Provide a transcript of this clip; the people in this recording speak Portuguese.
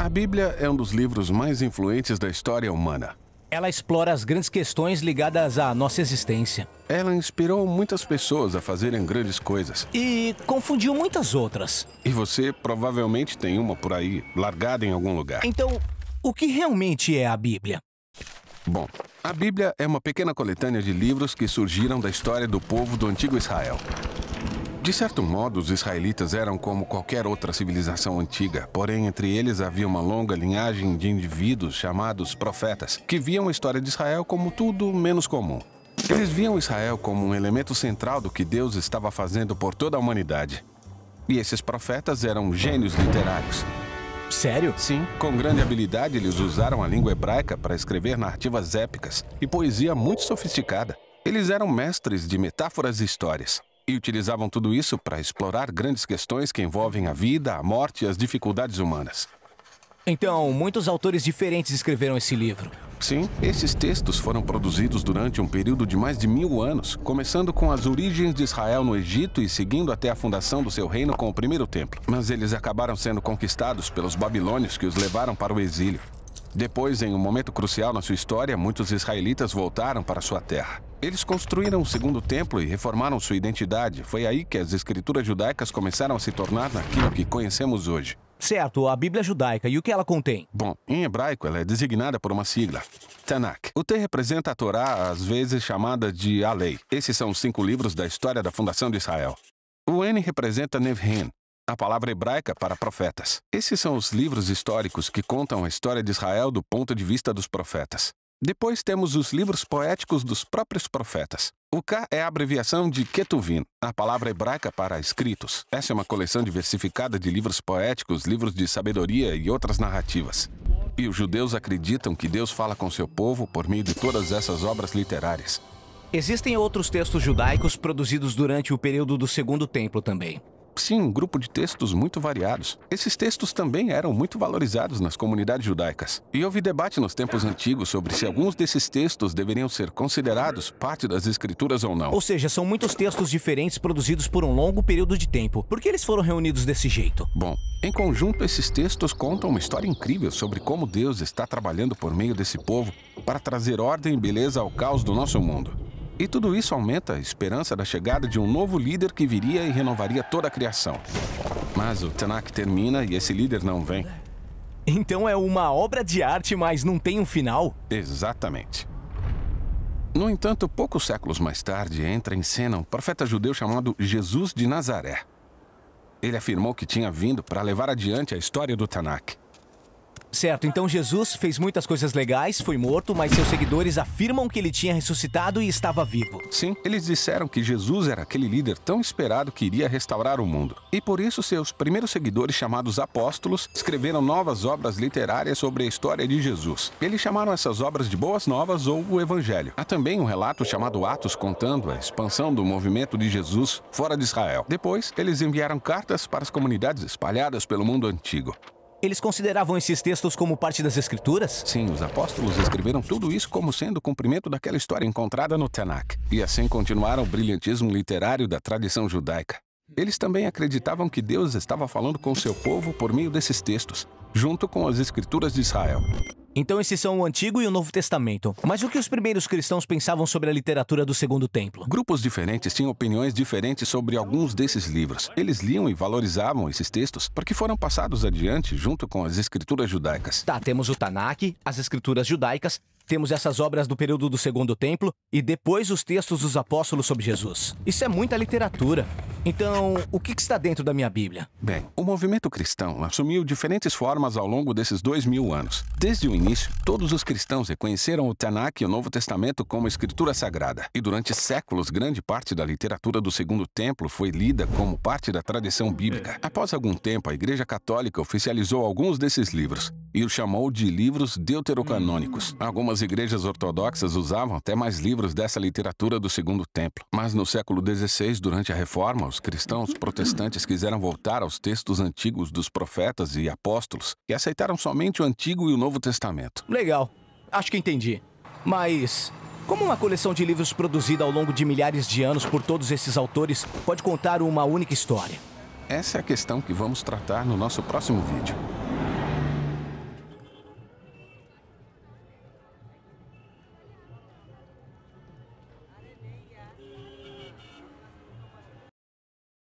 A Bíblia é um dos livros mais influentes da história humana. Ela explora as grandes questões ligadas à nossa existência. Ela inspirou muitas pessoas a fazerem grandes coisas. E confundiu muitas outras. E você provavelmente tem uma por aí, largada em algum lugar. Então, o que realmente é a Bíblia? Bom, a Bíblia é uma pequena coletânea de livros que surgiram da história do povo do antigo Israel. De certo modo, os israelitas eram como qualquer outra civilização antiga, porém entre eles havia uma longa linhagem de indivíduos chamados profetas, que viam a história de Israel como tudo menos comum. Eles viam Israel como um elemento central do que Deus estava fazendo por toda a humanidade. E esses profetas eram gênios literários. Sério? Sim, com grande habilidade eles usaram a língua hebraica para escrever narrativas épicas e poesia muito sofisticada. Eles eram mestres de metáforas e histórias. E utilizavam tudo isso para explorar grandes questões que envolvem a vida, a morte e as dificuldades humanas. Então, muitos autores diferentes escreveram esse livro. Sim, esses textos foram produzidos durante um período de mais de 1000 anos, começando com as origens de Israel no Egito e seguindo até a fundação do seu reino com o primeiro templo. Mas eles acabaram sendo conquistados pelos babilônios que os levaram para o exílio. Depois, em um momento crucial na sua história, muitos israelitas voltaram para sua terra. Eles construíram o segundo templo e reformaram sua identidade. Foi aí que as escrituras judaicas começaram a se tornar naquilo que conhecemos hoje. Certo, a Bíblia judaica. E o que ela contém? Bom, em hebraico ela é designada por uma sigla, Tanakh. O T representa a Torá, às vezes chamada de a Lei. Esses são os 5 livros da história da fundação de Israel. O N representa Nevhem, a palavra hebraica para profetas. Esses são os livros históricos que contam a história de Israel do ponto de vista dos profetas. Depois temos os livros poéticos dos próprios profetas. O K é a abreviação de Ketuvim, a palavra hebraica para escritos. Essa é uma coleção diversificada de livros poéticos, livros de sabedoria e outras narrativas. E os judeus acreditam que Deus fala com seu povo por meio de todas essas obras literárias. Existem outros textos judaicos produzidos durante o período do Segundo Templo também. Sim, um grupo de textos muito variados. Esses textos também eram muito valorizados nas comunidades judaicas. E houve debate nos tempos antigos sobre se alguns desses textos deveriam ser considerados parte das escrituras ou não. Ou seja, são muitos textos diferentes produzidos por um longo período de tempo. Por que eles foram reunidos desse jeito? Bom, em conjunto, esses textos contam uma história incrível sobre como Deus está trabalhando por meio desse povo para trazer ordem e beleza ao caos do nosso mundo. E tudo isso aumenta a esperança da chegada de um novo líder que viria e renovaria toda a criação. Mas o Tanakh termina e esse líder não vem. Então é uma obra de arte, mas não tem um final? Exatamente. No entanto, poucos séculos mais tarde, entra em cena um profeta judeu chamado Jesus de Nazaré. Ele afirmou que tinha vindo para levar adiante a história do Tanakh. Certo, então Jesus fez muitas coisas legais, foi morto, mas seus seguidores afirmam que ele tinha ressuscitado e estava vivo. Sim, eles disseram que Jesus era aquele líder tão esperado que iria restaurar o mundo. E por isso seus primeiros seguidores, chamados apóstolos, escreveram novas obras literárias sobre a história de Jesus. Eles chamaram essas obras de Boas Novas ou o Evangelho. Há também um relato chamado Atos contando a expansão do movimento de Jesus fora de Israel. Depois, eles enviaram cartas para as comunidades espalhadas pelo mundo antigo. Eles consideravam esses textos como parte das Escrituras? Sim, os apóstolos escreveram tudo isso como sendo o cumprimento daquela história encontrada no Tanakh. E assim continuaram o brilhantismo literário da tradição judaica. Eles também acreditavam que Deus estava falando com o seu povo por meio desses textos, junto com as Escrituras de Israel. Então esses são o Antigo e o Novo Testamento. Mas o que os primeiros cristãos pensavam sobre a literatura do Segundo Templo? Grupos diferentes tinham opiniões diferentes sobre alguns desses livros. Eles liam e valorizavam esses textos porque foram passados adiante junto com as escrituras judaicas. Tá, temos o Tanakh, as escrituras judaicas, temos essas obras do período do Segundo Templo e depois os textos dos apóstolos sobre Jesus. Isso é muita literatura. Então, o que está dentro da minha Bíblia? Bem, o movimento cristão assumiu diferentes formas ao longo desses 2000 anos. Desde o início, todos os cristãos reconheceram o Tanakh e o Novo Testamento como escritura sagrada. E durante séculos, grande parte da literatura do Segundo Templo foi lida como parte da tradição bíblica. Após algum tempo, a Igreja Católica oficializou alguns desses livros e os chamou de livros deuterocanônicos. Algumas igrejas ortodoxas usavam até mais livros dessa literatura do Segundo Templo. Mas no século XVI, durante a Reforma, os cristãos protestantes quiseram voltar aos textos antigos dos profetas e apóstolos e aceitaram somente o Antigo e o Novo Testamento. Legal. Acho que entendi. Mas como uma coleção de livros produzida ao longo de milhares de anos por todos esses autores pode contar uma única história? Essa é a questão que vamos tratar no nosso próximo vídeo.